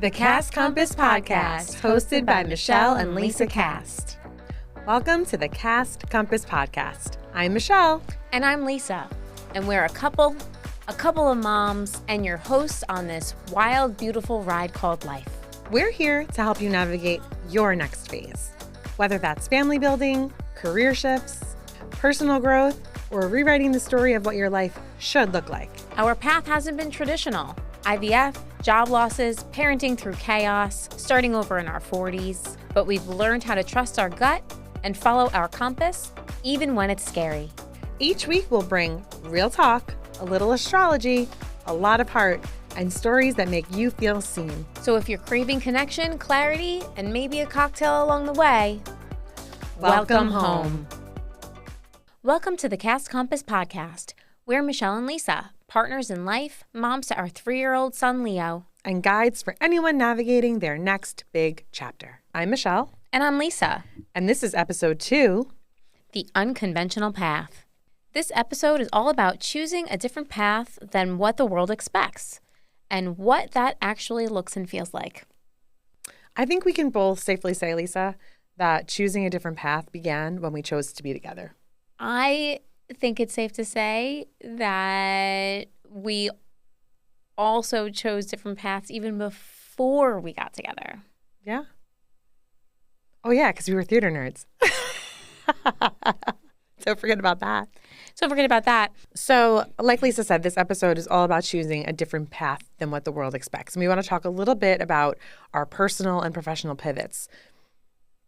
The Cast Compass Podcast, hosted by Michelle and Lisa Cast. Welcome to the Cast Compass Podcast. I'm Michelle. And I'm Lisa. And we're a couple of moms, and your hosts on this wild, beautiful ride called life. We're here to help you navigate your next phase, whether that's family building, career shifts, personal growth, or rewriting the story of what your life should look like. Our path hasn't been traditional. IVF, job losses, parenting through chaos, starting over in our 40s. But we've learned how to trust our gut and follow our compass, even when it's scary. Each week we'll bring real talk, a little astrology, a lot of heart, and stories that make you feel seen. So if you're craving connection, clarity, and maybe a cocktail along the way, welcome home. Welcome to the Cast Compass Podcast. We're Michelle and Lisa, partners in life, moms to our 3-year-old son, Leo. And guides for anyone navigating their next big chapter. I'm Michelle. And I'm Lisa. And this is episode 2, The Unconventional Path. This episode is all about choosing a different path than what the world expects and what that actually looks and feels like. I think we can both safely say, Lisa, that choosing a different path began when we chose to be together. I think it's safe to say that we also chose different paths even before we got together. Yeah. Oh, yeah, because we were theater nerds. Don't forget about that. So, like Lisa said, this episode is all about choosing a different path than what the world expects. And we want to talk a little bit about our personal and professional pivots.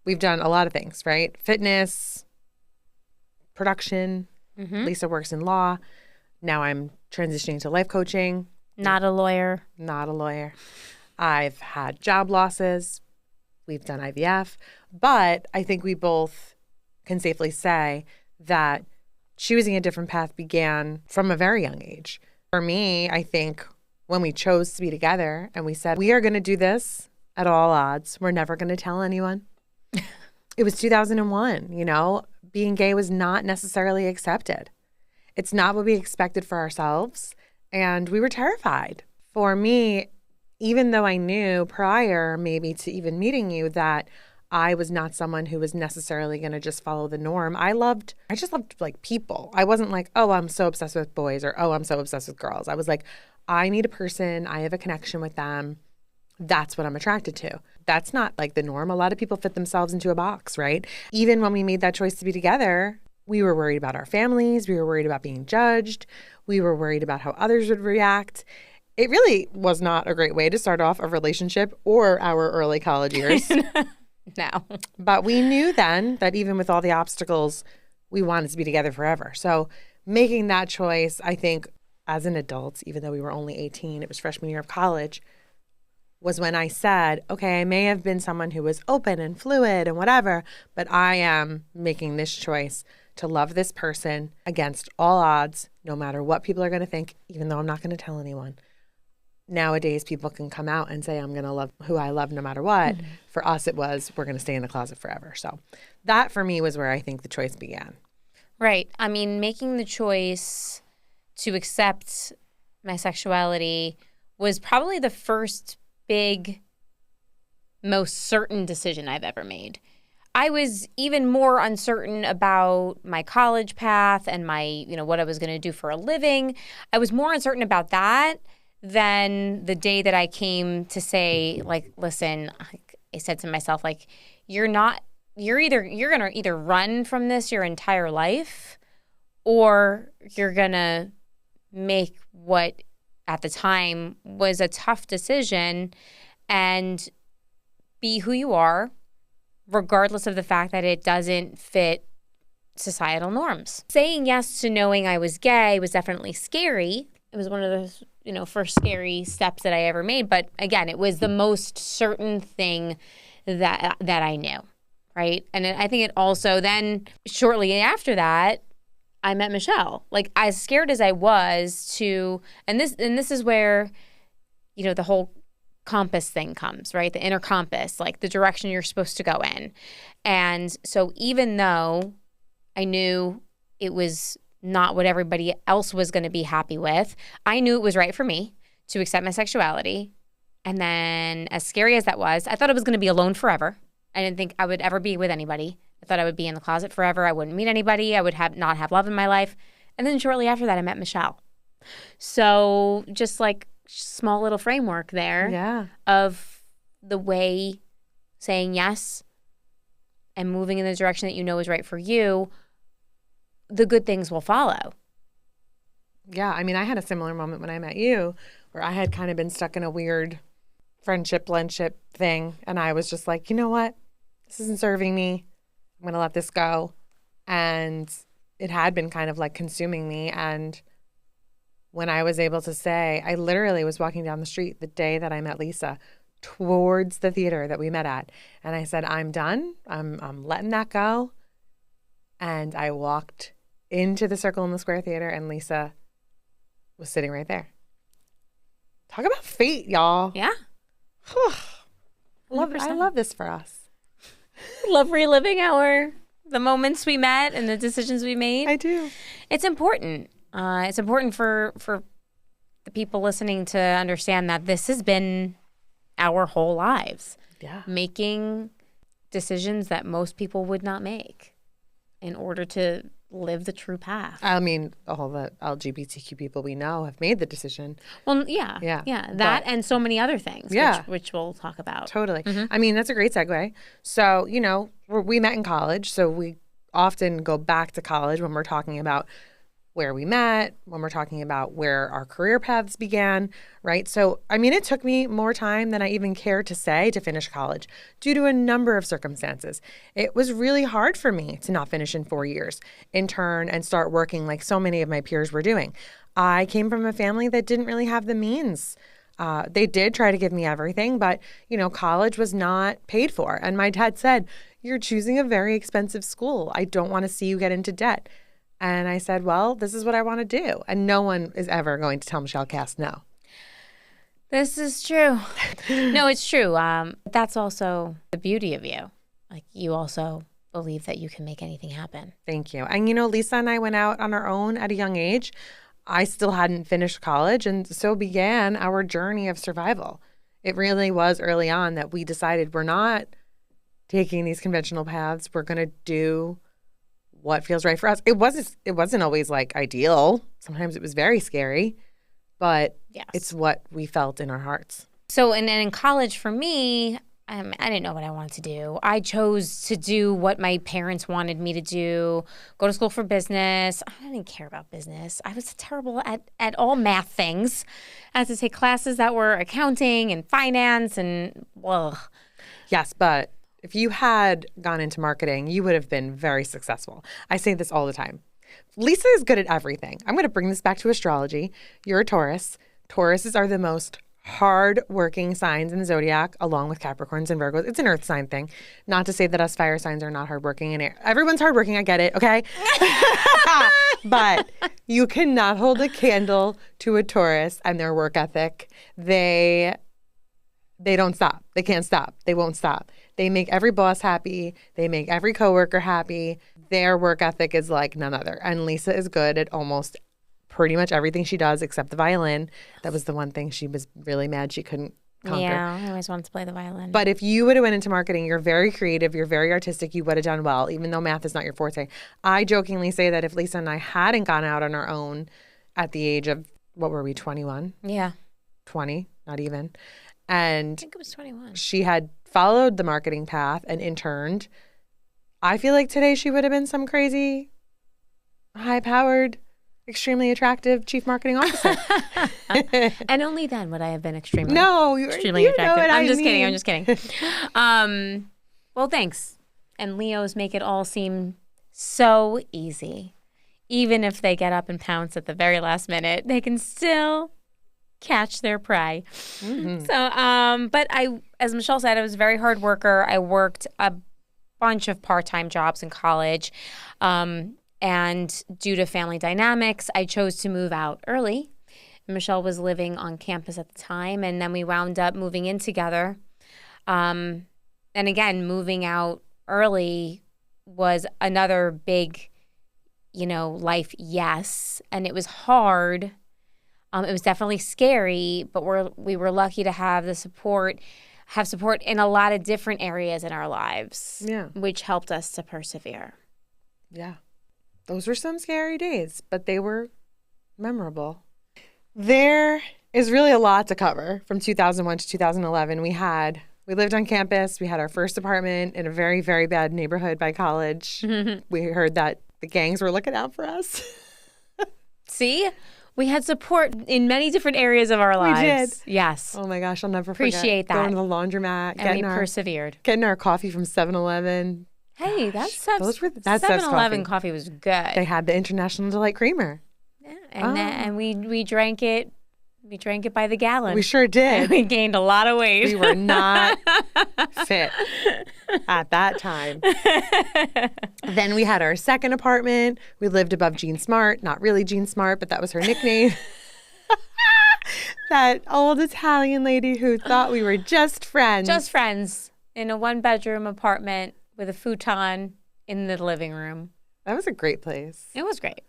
We've done a lot of things, right? Fitness, production. Mm-hmm. Lisa works in law. Now I'm transitioning to life coaching. Not a lawyer. I've had job losses. We've done IVF. But I think we both can safely say that choosing a different path began from a very young age. For me, I think when we chose to be together and we said, we are going to do this at all odds. We're never going to tell anyone. It was 2001, being gay was not necessarily accepted. It's not what we expected for ourselves. And we were terrified. For me, even though I knew prior maybe to even meeting you that I was not someone who was necessarily going to just follow the norm. I just loved like people. I wasn't like, oh, I'm so obsessed with boys or, oh, I'm so obsessed with girls. I was like, I need a person. I have a connection with them. That's what I'm attracted to. That's not like the norm. A lot of people fit themselves into a box, right? Even when we made that choice to be together, we were worried about our families. We were worried about being judged. We were worried about how others would react. It really was not a great way to start off a relationship or our early college years. No. But we knew then that even with all the obstacles, we wanted to be together forever. So making that choice, I think, as an adult, even though we were only 18, it was freshman year of college, was when I said, okay, I may have been someone who was open and fluid and whatever, but I am making this choice to love this person against all odds, no matter what people are going to think, even though I'm not going to tell anyone. Nowadays, people can come out and say, I'm going to love who I love no matter what. Mm-hmm. For us, it was, we're going to stay in the closet forever. So that for me was where I think the choice began. Right. I mean, making the choice to accept my sexuality was probably the first big, most certain decision I've ever made. I was even more uncertain about my college path and my, what I was going to do for a living. I was more uncertain about that than the day that I came to say, like, listen, I said to myself, like, you're going to either run from this your entire life or you're going to make what at the time was a tough decision and be who you are, regardless of the fact that it doesn't fit societal norms. Saying yes to knowing I was gay was definitely scary. It was one of those, first scary steps that I ever made. But again, it was the most certain thing that I knew, right? And I think it also then, shortly after that, I met Michelle. Like, as scared as I was to, and this is where, the whole compass thing comes, right? The inner compass, like the direction you're supposed to go in. And so even though I knew it was not what everybody else was going to be happy with, I knew it was right for me to accept my sexuality And then as scary as that was, I thought I was going to be alone forever. I didn't think I would ever be with anybody. I thought I would be in the closet forever. I wouldn't meet anybody. I would not have love in my life. And then shortly after that, I met Michelle. So just like small little framework there of the way saying yes and moving in the direction that you know is right for you, the good things will follow. Yeah, I mean, I had a similar moment when I met you where I had kind of been stuck in a weird friendship, blendship thing. And I was just like, you know what? This isn't serving me. I'm going to let this go. And it had been kind of like consuming me. And when I was able to say, I literally was walking down the street the day that I met Lisa towards the theater that we met at. And I said, I'm done. I'm letting that go. And I walked into the Circle in the Square Theater and Lisa was sitting right there. Talk about fate, y'all. Yeah. I love this for us. Love reliving the moments we met and the decisions we made. I do. It's important. It's important for the people listening to understand that this has been our whole lives. Yeah. Making decisions that most people would not make in order to live the true path. I mean, all the LGBTQ people we know have made the decision. Well, yeah. That and so many other things, which we'll talk about. Totally. Mm-hmm. I mean, that's a great segue. So, you know, we met in college, so we often go back to college when we're talking about where we met, when we're talking about where our career paths began, right? So, I mean, it took me more time than I even care to say to finish college due to a number of circumstances. It was really hard for me to not finish in 4 years, intern, and start working like so many of my peers were doing. I came from a family that didn't really have the means. They did try to give me everything, but, you know, college was not paid for. And my dad said, "You're choosing a very expensive school. I don't want to see you get into debt." And I said, well, this is what I want to do. And no one is ever going to tell Michelle Cass no. This is true. No, it's true. That's also the beauty of you. Like, you also believe that you can make anything happen. Thank you. And, you know, Lisa and I went out on our own at a young age. I still hadn't finished college. And so began our journey of survival. It really was early on that we decided we're not taking these conventional paths. We're going to do what feels right for us. It wasn't always like ideal. Sometimes it was very scary, but It's what we felt in our hearts. So, and then in college for me, I didn't know what I wanted to do. I chose to do what my parents wanted me to do, go to school for business. I didn't care about business. I was terrible at all math things. I had to take classes that were accounting and finance and, ugh. Yes, but if you had gone into marketing, you would have been very successful. I say this all the time. Lisa is good at everything. I'm going to bring this back to astrology. You're a Taurus. Tauruses are the most hard-working signs in the zodiac, along with Capricorns and Virgos. It's an earth sign thing. Not to say that us fire signs are not hardworking. And everyone's hardworking. I get it, okay? But you cannot hold a candle to a Taurus and their work ethic. They don't stop. They can't stop. They won't stop. They make every boss happy. They make every coworker happy. Their work ethic is like none other. And Lisa is good at almost pretty much everything she does except the violin. That was the one thing she was really mad she couldn't conquer. Yeah, I always wanted to play the violin. But if you would have went into marketing, you're very creative, you're very artistic, you would have done well, even though math is not your forte. I jokingly say that if Lisa and I hadn't gone out on our own at the age of, what were we, 21? Yeah. 20, not even. And I think it was 21. She had followed the marketing path and interned. I feel like today she would have been some crazy, high-powered, extremely attractive chief marketing officer. And only then would I have been extremely attractive. I'm just kidding. Well, thanks. And Leos make it all seem so easy. Even if they get up and pounce at the very last minute, they can still catch their prey. Mm-hmm. So, but as Michelle said, I was a very hard worker. I worked a bunch of part-time jobs in college. And due to family dynamics, I chose to move out early. Michelle was living on campus at the time, and then we wound up moving in together. And again, moving out early was another big, life yes. And it was hard. It was definitely scary, but we were lucky to have support in a lot of different areas in our lives, which helped us to persevere. Yeah. Those were some scary days, but they were memorable. There is really a lot to cover from 2001 to 2011. We lived on campus. We had our first apartment in a very, very bad neighborhood by college. We heard that the gangs were looking out for us. See? We had support in many different areas of our lives. We did. Yes. Oh my gosh, I'll never forget. Appreciate that. Going to the laundromat. And we persevered. Getting our coffee from 7-Eleven. Hey, Gosh, that's 7-Eleven coffee was good. They had the International Delight Creamer. Yeah, and we drank it. We drank it by the gallon. We sure did. And we gained a lot of weight. We were not fit at that time. Then we had our second apartment. We lived above Jean Smart. Not really Jean Smart, but that was her nickname. That old Italian lady who thought we were just friends. Just friends in a one-bedroom apartment with a futon in the living room. That was a great place. It was great.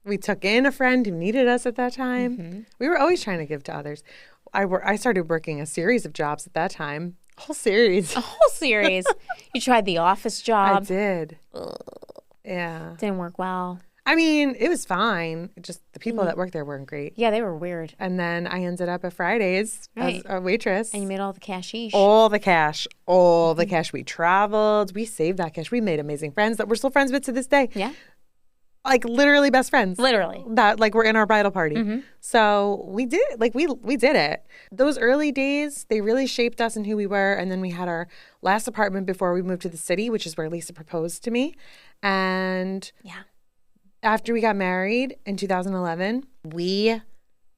We took in a friend who needed us at that time. We were always trying to give to others. I started working a series of jobs at that time. A whole series. You tried the office job. I did. Ugh. Yeah. Didn't work well. I mean, it was fine. Just the people that worked there weren't great. Yeah, they were weird. And then I ended up at Fridays as a waitress. And you made all the cashish. All the cash. All the cash. We traveled. We saved that cash. We made amazing friends that we're still friends with to this day. Yeah. Like literally best friends. Literally. That like we're in our bridal party. So we did we did it. Those early days, they really shaped us and who we were. And then we had our last apartment before we moved to the city, which is where Lisa proposed to me. And after we got married in 2011, we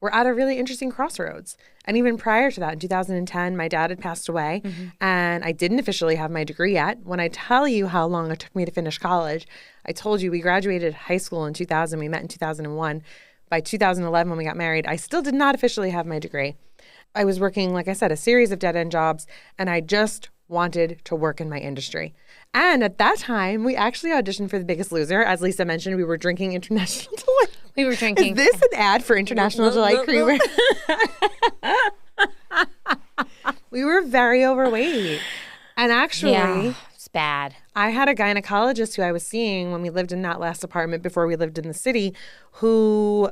were at a really interesting crossroads. And even prior to that, in 2010, my dad had passed away, and I didn't officially have my degree yet. When I tell you how long it took me to finish college, I told you we graduated high school in 2000. We met in 2001. By 2011, when we got married, I still did not officially have my degree. I was working, like I said, a series of dead-end jobs, and I just wanted to work in my industry. And at that time, we actually auditioned for The Biggest Loser. As Lisa mentioned, we were drinking International Delight. We were drinking. Is this an ad for International Delight Creamer? We were very overweight. And actually, it's bad. I had a gynecologist who I was seeing when we lived in that last apartment before we lived in the city who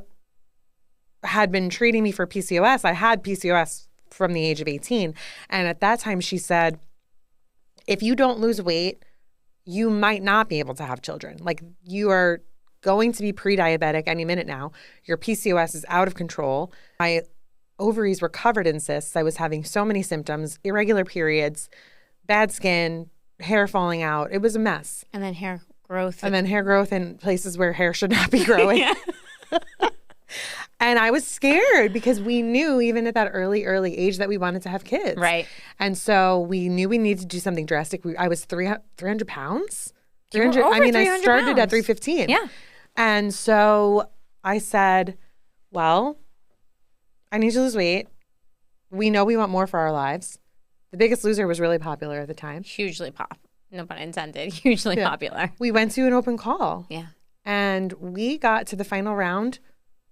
had been treating me for PCOS. I had PCOS from the age of 18. And at that time, she said, if you don't lose weight, you might not be able to have children. Like, you are going to be pre-diabetic any minute now. Your PCOS is out of control. My ovaries were covered in cysts. I was having so many symptoms, irregular periods, bad skin, hair falling out. It was a mess. And then hair growth. And then hair growth in places where hair should not be growing. And I was scared because we knew even at that early age that we wanted to have kids. Right. And so we knew we needed to do something drastic. I was 300 pounds. 300. I mean, I started pounds. at 315. Yeah. And so I said, well, I need to lose weight. We know we want more for our lives. The Biggest Loser was really popular at the time. Hugely no pun intended. Hugely popular. We went to an open call. Yeah. And we got to the final round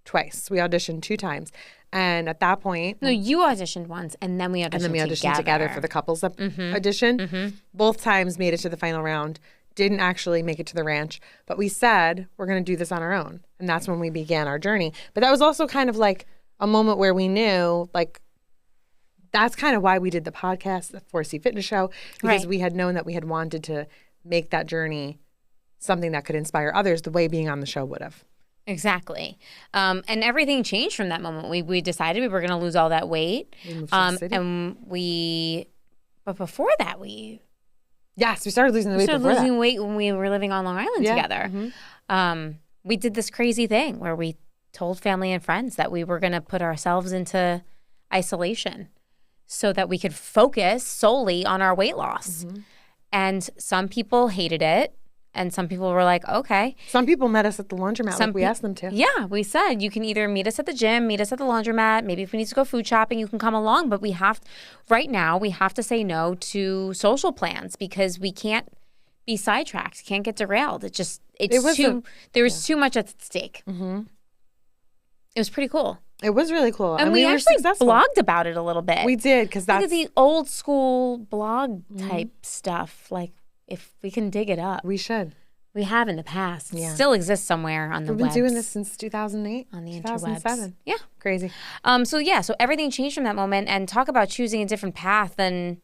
twice. We auditioned 2 times. And at that point... No, you auditioned once, and then we auditioned together for the couples audition. Both times made it to the final round. Didn't actually make it to the ranch. But we said, we're going to do this on our own. And that's when we began our journey. But that was also kind of like a moment where we knew, like, that's kind of why we did the podcast, the 4C Fitness Show, because we had known that we had wanted to make that journey something that could inspire others the way being on the show would have. Exactly. And everything changed from that moment. We decided we were going to lose all that weight. We moved to the city. But before that, Yes, we started losing the weight before that. We started losing weight when we were living on Long Island together. We did this crazy thing where we told family and friends that we were going to put ourselves into isolation so that we could focus solely on our weight loss. And some people hated it. And some people were like, okay. Some people met us at the laundromat like we asked them to. Yeah, we said, you can either meet us at the gym, meet us at the laundromat. Maybe if we need to go food shopping, you can come along. But right now, we have to say no to social plans because we can't be sidetracked, can't get derailed. There was too much at stake. It was pretty cool. It was really cool. And we were actually successful. blogged about it a little bit. We did, because Look that's at the old school blog type stuff. Like, if we can dig it up. we should. We have in the past. It Yeah. still exists somewhere on the We've been webs. doing this since 2008. On the 2007. interwebs. Yeah. Crazy. So everything changed from that moment, and talk about choosing a different path than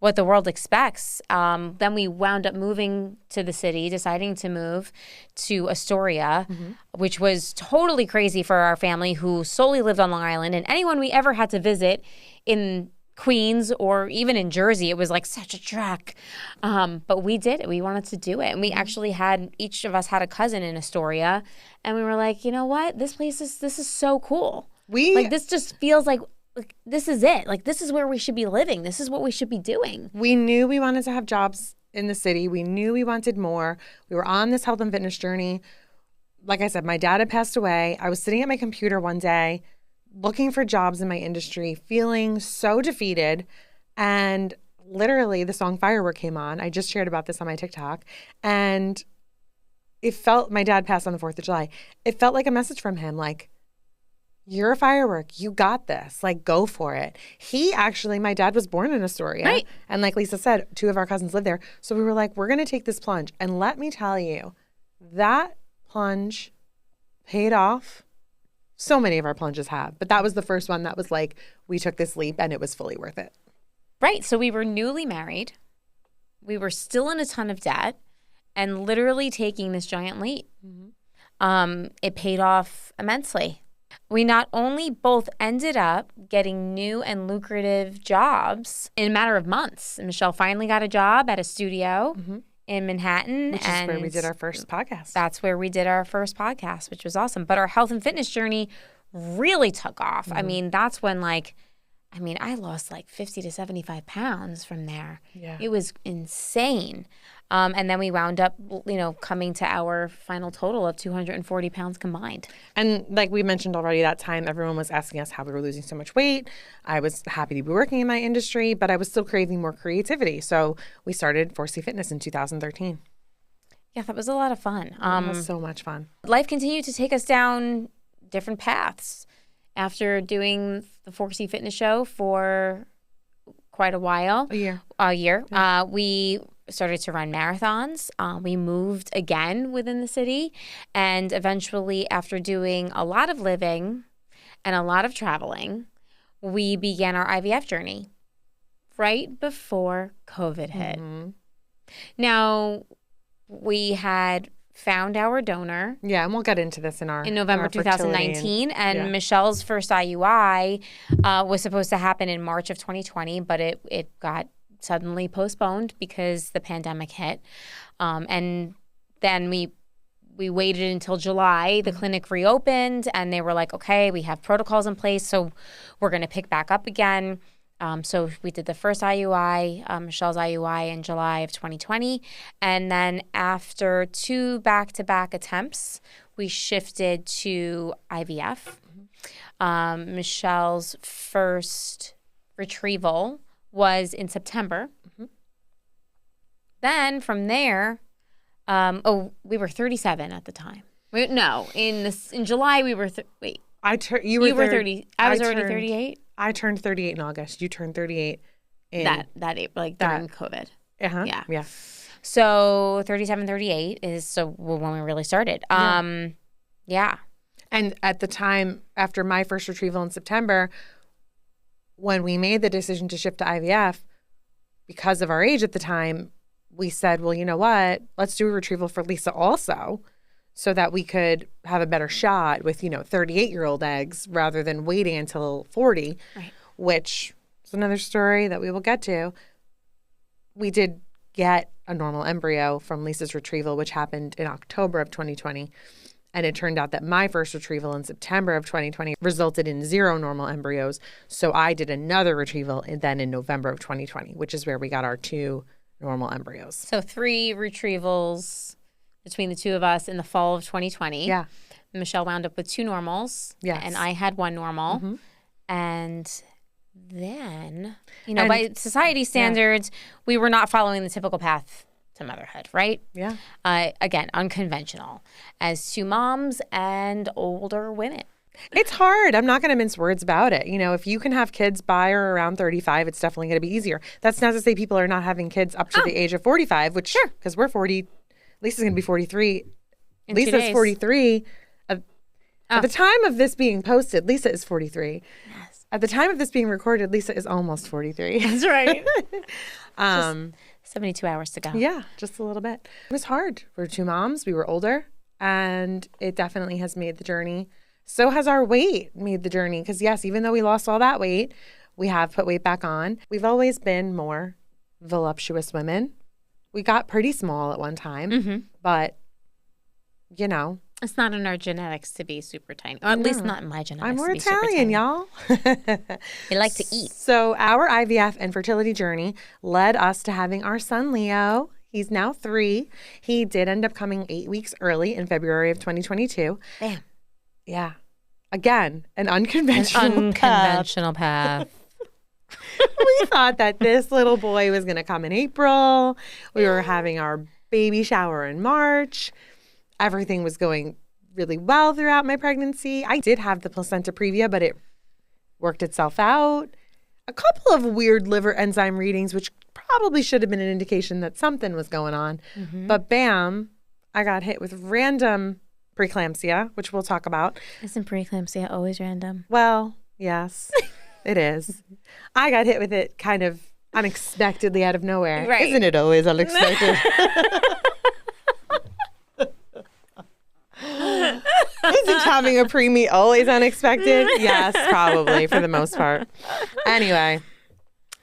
what the world expects. Then we wound up moving to the city, deciding to move to Astoria, which was totally crazy for our family who solely lived on Long Island. And anyone we ever had to visit in Queens or even in Jersey, it was like such a trek. But we did it. We wanted to do it. And we actually each of us had a cousin in Astoria. And we were like, you know what? This is so cool. This just feels like this is it. Like, this is where we should be living. This is what we should be doing. We knew we wanted to have jobs in the city. We knew we wanted more. We were on this health and fitness journey. Like I said, my dad had passed away. I was sitting at my computer one day looking for jobs in my industry, feeling so defeated. And literally the song Firework came on. I just shared about this on my TikTok. And it felt, my dad passed on the 4th of July. It felt like a message from him, like, you're a firework. You got this. Like, go for it. My dad was born in Astoria. Right. And like Lisa said, 2 of our cousins live there. So we were like, we're going to take this plunge. And let me tell you, that plunge paid off. So many of our plunges have. But that was the first one that was like, we took this leap and it was fully worth it. Right. So we were newly married. We were still in a ton of debt and literally taking this giant leap. It paid off immensely. We not only both ended up getting new and lucrative jobs in a matter of months. Michelle finally got a job at a studio in Manhattan. Which is where we did our first podcast. That's where we did our first podcast, which was awesome. But our health and fitness journey really took off. I mean, that's when I lost like 50 to 75 pounds from there. Yeah. It was insane. And then we wound up, coming to our final total of 240 pounds combined. And like we mentioned already, that time everyone was asking us how we were losing so much weight. I was happy to be working in my industry, but I was still craving more creativity. So we started 4C Fitness in 2013. Yeah, that was a lot of fun. It was so much fun. Life continued to take us down different paths. After doing the 4C Fitness show for quite a while. A year. Yeah. We started to run marathons. We moved again within the city. And eventually, after doing a lot of living and a lot of traveling, we began our IVF journey right before COVID hit. Now, we had found our donor. Yeah, and we'll get into this in November 2019. And Michelle's first IUI was supposed to happen in March of 2020, but it got suddenly postponed because the pandemic hit. And then we waited until July. The clinic reopened, and they were like, okay, we have protocols in place, so we're going to pick back up again. So we did the first IUI, Michelle's IUI, in July of 2020. And then after 2 back-to-back attempts, we shifted to IVF. Michelle's first retrieval was in September. Then from there, we were 37 at the time. In July we were, you were 30. I was already 38. I turned 38 in August. You turned 38 in during COVID. Yeah. So 37, 38 is when we really started. Yeah. And at the time, after my first retrieval in September, when we made the decision to shift to IVF, because of our age at the time, we said, well, you know what? Let's do a retrieval for Lisa also, so that we could have a better shot with, 38-year-old eggs rather than waiting until 40, which is another story that we will get to. We did get a normal embryo from Lisa's retrieval, which happened in October of 2020. And it turned out that my first retrieval in September of 2020 resulted in 0 normal embryos. So I did another retrieval then in November of 2020, which is where we got our 2 normal embryos. So 3 retrievals between the 2 of us in the fall of 2020. Yeah. Michelle wound up with 2 normals. Yes. And I had 1 normal. And then, by society standards, we were not following the typical path to motherhood, right? Yeah. Again, unconventional as 2 moms and older women. It's hard. I'm not going to mince words about it. You know, if you can have kids by or around 35, it's definitely going to be easier. That's not to say people are not having kids up to the age of 45, which, because we're 40, Lisa's going to be 43. In 2 Lisa's days. 43. At the time of this being posted, Lisa is 43. Yes. At the time of this being recorded, Lisa is almost 43. That's right. 72 hours to go. Yeah, just a little bit. It was hard. We're two moms. We were older, and it definitely has made the journey. So has our weight made the journey. Because yes, even though we lost all that weight, we have put weight back on. We've always been more voluptuous women. We got pretty small at one time, but you know. It's not in our genetics to be super tiny. Or at least not in my genetics. I'm more to be super Italian, tiny. y'all. We like to eat. So our IVF and fertility journey led us to having our son, Leo. He's now 3. He did end up coming 8 weeks early in February of 2022. Bam. Yeah. Again, an unconventional path. We thought that this little boy was going to come in April. We were having our baby shower in March. Everything was going really well throughout my pregnancy. I did have the placenta previa, but it worked itself out. A couple of weird liver enzyme readings, which probably should have been an indication that something was going on. But bam, I got hit with random preeclampsia, which we'll talk about. Isn't preeclampsia always random? Well, yes, it is. I got hit with it kind of unexpectedly out of nowhere. Right. Isn't it always unexpected? Isn't having a preemie always unexpected? Yes, probably for the most part. Anyway,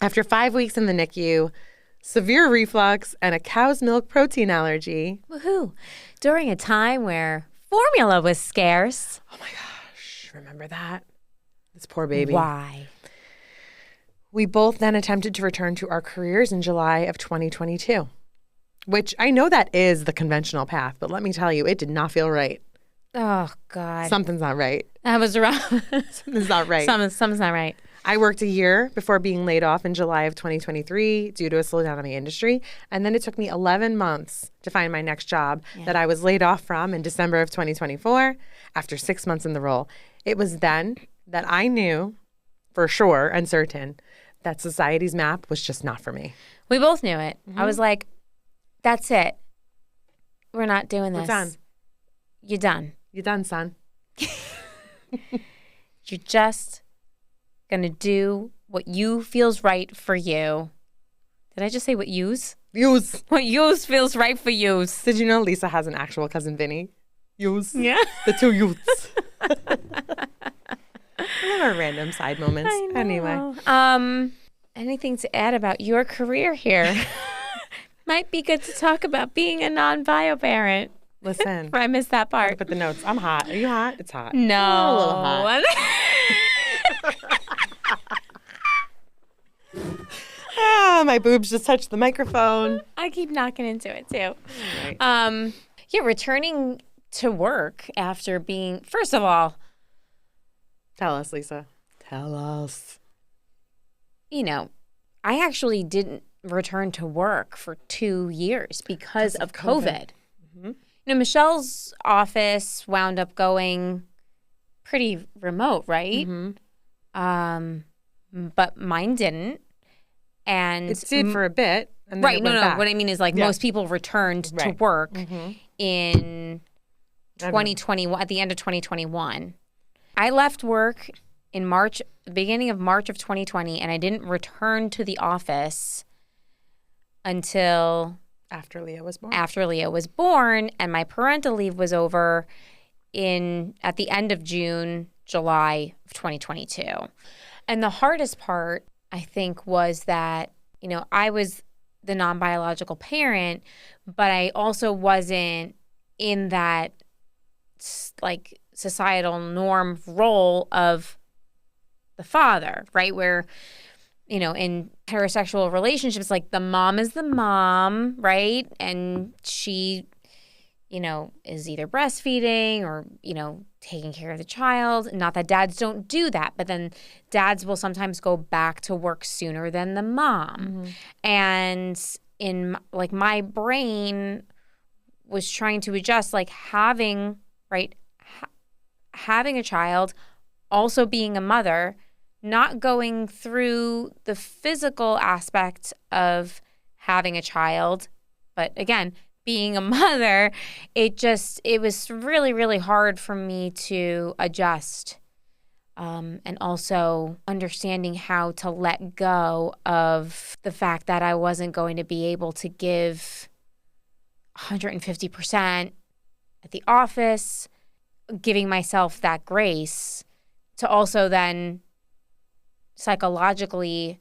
after 5 weeks in the NICU, severe reflux, and a cow's milk protein allergy. Woohoo. During a time where formula was scarce. Oh my gosh, remember that? This poor baby. Why? We both then attempted to return to our careers in July of 2022, which I know that is the conventional path, but let me tell you, it did not feel right. Oh, God. Something's not right. That was wrong. Something's not right. Something's not right. I worked a year before being laid off in July of 2023 due to a slowdown in the industry. And then it took me 11 months to find my next job that I was laid off from in December of 2024 after 6 months in the role. It was then that I knew for sure and certain that society's map was just not for me. We both knew it. I was like, that's it. We're not doing this. We're done. You're done. You're done, son. You're just going to do what you feels right for you. Did I just say what yous? Use. What yous feels right for yous. Did you know Lisa has an actual cousin, Vinny? Use. Yeah. The two youths. Our random side moments. I know. Anyway. Anything to add about your career here? Might be good to talk about being a non-bio parent. Listen. I missed that part. Put the notes. I'm hot. Are you hot? It's hot. No. A little hot. My boobs just touched the microphone. I keep knocking into it too. Right. Yeah, returning to work after being, first of all, Tell us, Lisa. Tell us. you know, I actually didn't return to work for 2 years because of COVID. You know, Michelle's office wound up going pretty remote, right? But mine didn't. And It did for a bit. And then right, it no. went back. What I mean is like most people returned to Right. work in 2021, at the end of 2021. I left work in March, the beginning of March of 2020, and I didn't return to the office until After Leah was born. after Leo was born, and my parental leave was over at the end of June, July of 2022. And the hardest part, I think, was that, you know, I was the non-biological parent, but I also wasn't in that like societal norm role of the father, right? Where, you know, in heterosexual relationships, like the mom is the mom, right? And she, you know, is either breastfeeding or, you know, taking care of the child. Not that dads don't do that, but then dads will sometimes go back to work sooner than the mom. And in like my brain was trying to adjust, like having, right, having a child, also being a mother, not going through the physical aspect of having a child, but again, being a mother, it was really, really hard for me to adjust. And also understanding how to let go of the fact that I wasn't going to be able to give 150% at the office, giving myself that grace to also then psychologically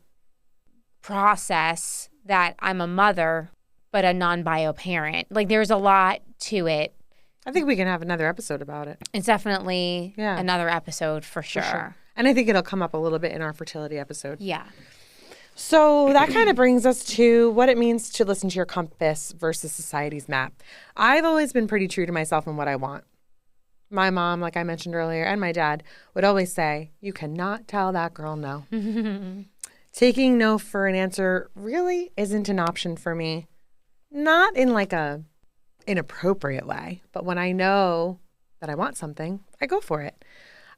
process that I'm a mother, but a non-bio parent. Like, there's a lot to it. I think we can have another episode about it. It's definitely another episode for sure. And I think it'll come up a little bit in our fertility episode. Yeah. So that kind of brings us to what it means to listen to your compass versus society's map. I've always been pretty true to myself and what I want. My mom, like I mentioned earlier, and my dad would always say, you cannot tell that girl no. Taking no for an answer really isn't an option for me. Not in like a inappropriate way, but when I know that I want something, I go for it.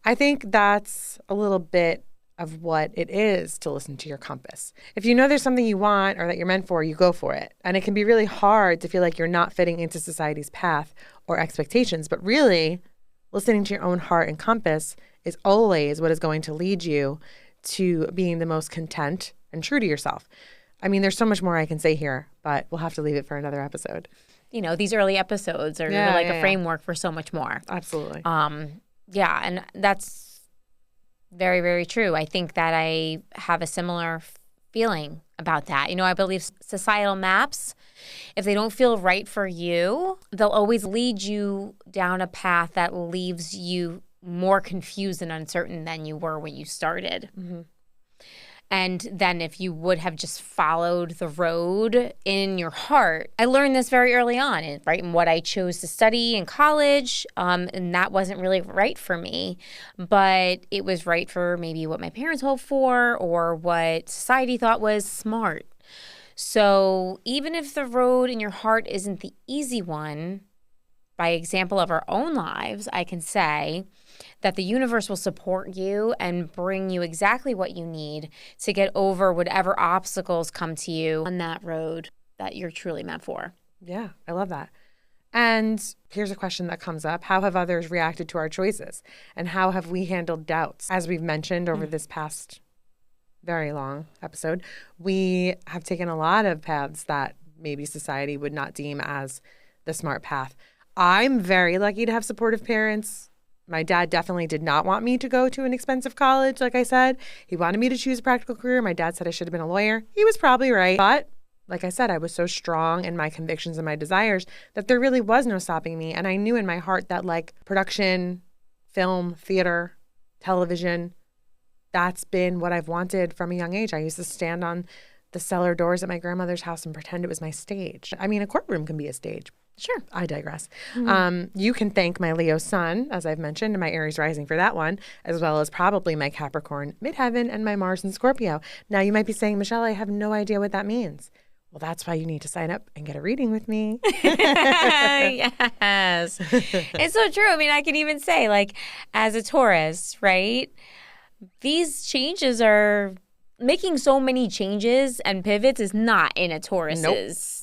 I think that's a little bit of what it is to listen to your compass. If you know there's something you want or that you're meant for, you go for it. And it can be really hard to feel like you're not fitting into society's path or expectations, but really listening to your own heart and compass is always what is going to lead you to being the most content and true to yourself. I mean, there's so much more I can say here, but we'll have to leave it for another episode. You know, these early episodes are a framework for so much more. Absolutely. Yeah, and that's very, very true. I think that I have a similar feeling about that. You know, I believe societal maps, if they don't feel right for you, they'll always lead you down a path that leaves you more confused and uncertain than you were when you started. Mm-hmm. And then if you would have just followed the road in your heart, I learned this very early on, right? In what I chose to study in college, and that wasn't really right for me, but it was right for maybe what my parents hoped for or what society thought was smart. So even if the road in your heart isn't the easy one, by example of our own lives, I can say that the universe will support you and bring you exactly what you need to get over whatever obstacles come to you on that road that you're truly meant for. Yeah, I love that. And here's a question that comes up. How have others reacted to our choices? And how have we handled doubts? As we've mentioned over this past very long episode, we have taken a lot of paths that maybe society would not deem as the smart path. I'm very lucky to have supportive parents. My dad definitely did not want me to go to an expensive college, like I said. He wanted me to choose a practical career. My dad said I should have been a lawyer. He was probably right. But like I said, I was so strong in my convictions and my desires that there really was no stopping me. And I knew in my heart that like production, film, theater, television, that's been what I've wanted from a young age. I used to stand on the cellar doors at my grandmother's house and pretend it was my stage. I mean, a courtroom can be a stage. Sure. I digress. Mm-hmm. You can thank my Leo sun, as I've mentioned, and my Aries rising for that one, as well as probably my Capricorn midheaven and my Mars in Scorpio. Now, you might be saying, Michelle, I have no idea what that means. Well, that's why you need to sign up and get a reading with me. Yes. It's so true. I mean, I can even say, like, as a Taurus, right? These changes are making so many changes and pivots is not in a Taurus's.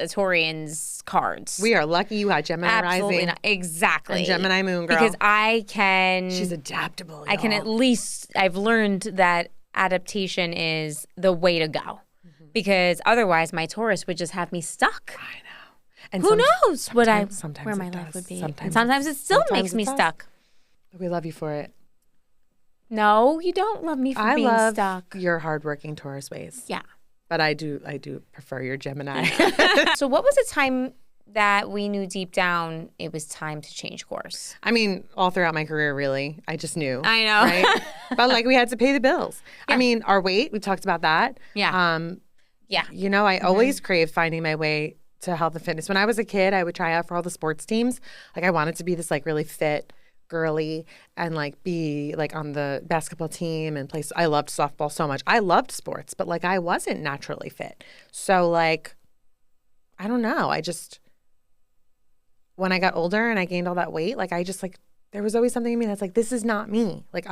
A Taurian's cards. We are lucky you had Gemini Absolutely rising. Not. Exactly. And Gemini moon, girl. Because I can... She's adaptable, y'all. I can at least... I've learned that adaptation is the way to go. Mm-hmm. Because otherwise my Taurus would just have me stuck. I know. And who knows where my life life would be. Sometimes it still makes me stuck. We love you for it. No, you don't love me for being stuck. I love your hardworking Taurus ways. Yeah. But I do prefer your Gemini. So what was the time that we knew deep down it was time to change course? I mean, all throughout my career, really. I just knew. I know. Right? But like we had to pay the bills. Yeah. I mean, our weight, we talked about that. Yeah. Yeah. You know, I always craved finding my way to health and fitness. When I was a kid, I would try out for all the sports teams. Like I wanted to be this like really fit girly and like be like on the basketball team and play. I loved softball so much. I loved sports, but like I wasn't naturally fit. So like, I don't know. I just, when I got older and I gained all that weight, like I just like There was always something in me that's like, this is not me. Like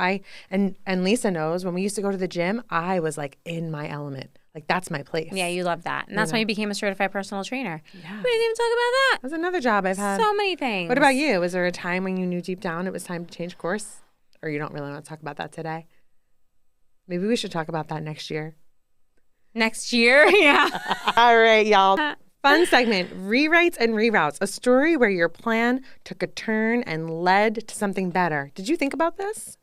and Lisa knows when we used to go to the gym, I was like in my element. Like that's my place. Yeah, you love that. And that's why you became a certified personal trainer. Yeah. We didn't even talk about that. That's another job I've had. So many things. What about you? Was there a time when you knew deep down it was time to change course? Or you don't really want to talk about that today? Maybe we should talk about that next year. Next year? Yeah. All right, y'all. Fun segment, rewrites and reroutes. A story where your plan took a turn and led to something better. Did you think about this?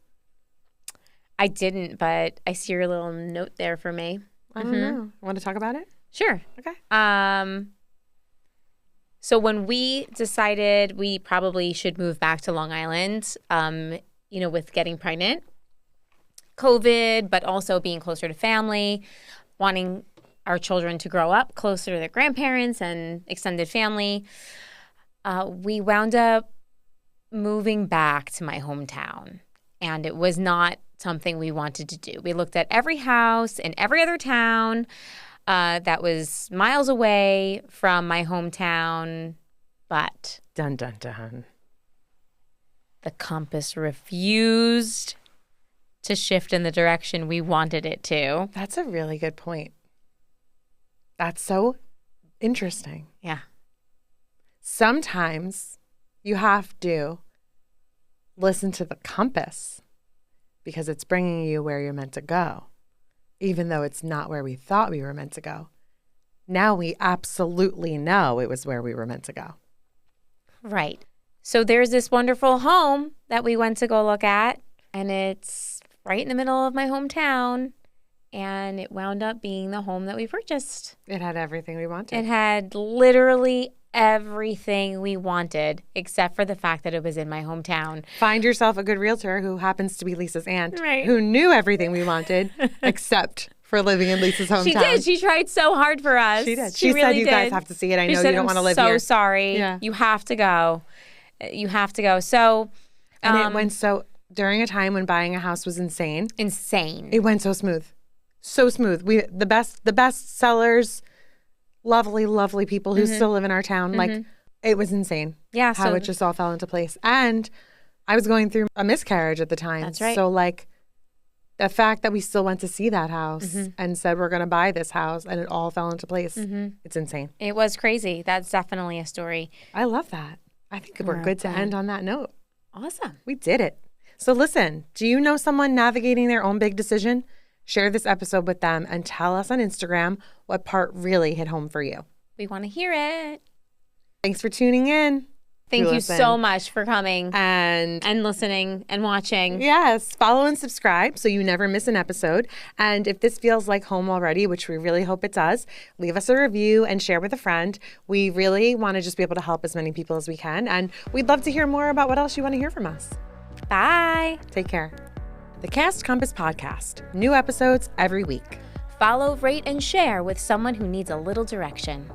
I didn't, but I see your little note there for me. I don't know. Want to talk about it? Sure. Okay. So when we decided we probably should move back to Long Island, with getting pregnant, COVID, but also being closer to family, wanting our children to grow up closer to their grandparents and extended family, we wound up moving back to my hometown. And it was not something we wanted to do. We looked at every house in every other town that was miles away from my hometown, but dun, dun, dun. The compass refused to shift in the direction we wanted it to. That's a really good point. That's so interesting. Yeah. Sometimes you have to listen to the compass because it's bringing you where you're meant to go, even though it's not where we thought we were meant to go. Now we absolutely know it was where we were meant to go. Right. So there's this wonderful home that we went to go look at, and it's right in the middle of my hometown. And it wound up being the home that we purchased. It had everything we wanted. It had literally everything we wanted, except for the fact that it was in my hometown. Find yourself a good realtor who happens to be Lisa's aunt, right, who knew everything we wanted, except for living in Lisa's hometown. She did. She tried so hard for us. She did. She really said, you guys have to see it. I know said, you don't want to live here. here. So sorry. Yeah. You have to go. You have to go. So, and it went so during a time when buying a house was insane. Insane. It went so smooth. So smooth. The best sellers, lovely people who still live in our town. Like it was insane. Yeah. How it just all fell into place. And I was going through a miscarriage at the time. That's right. So like the fact that we still went to see that house and said we're going to buy this house and it all fell into place. It's insane. It was crazy. That's definitely a story. I love that. I think we're good to end on that note. Awesome. We did it. So listen, do you know someone navigating their own big decision? Share this episode with them and tell us on Instagram what part really hit home for you. We want to hear it. Thanks for tuning in. Thank you so much for coming and listening and watching. Yes, follow and subscribe so you never miss an episode. And if this feels like home already, which we really hope it does, leave us a review and share with a friend. We really want to just be able to help as many people as we can. And we'd love to hear more about what else you want to hear from us. Bye. Take care. The Cast Compass Podcast. New episodes every week. Follow, rate, and share with someone who needs a little direction.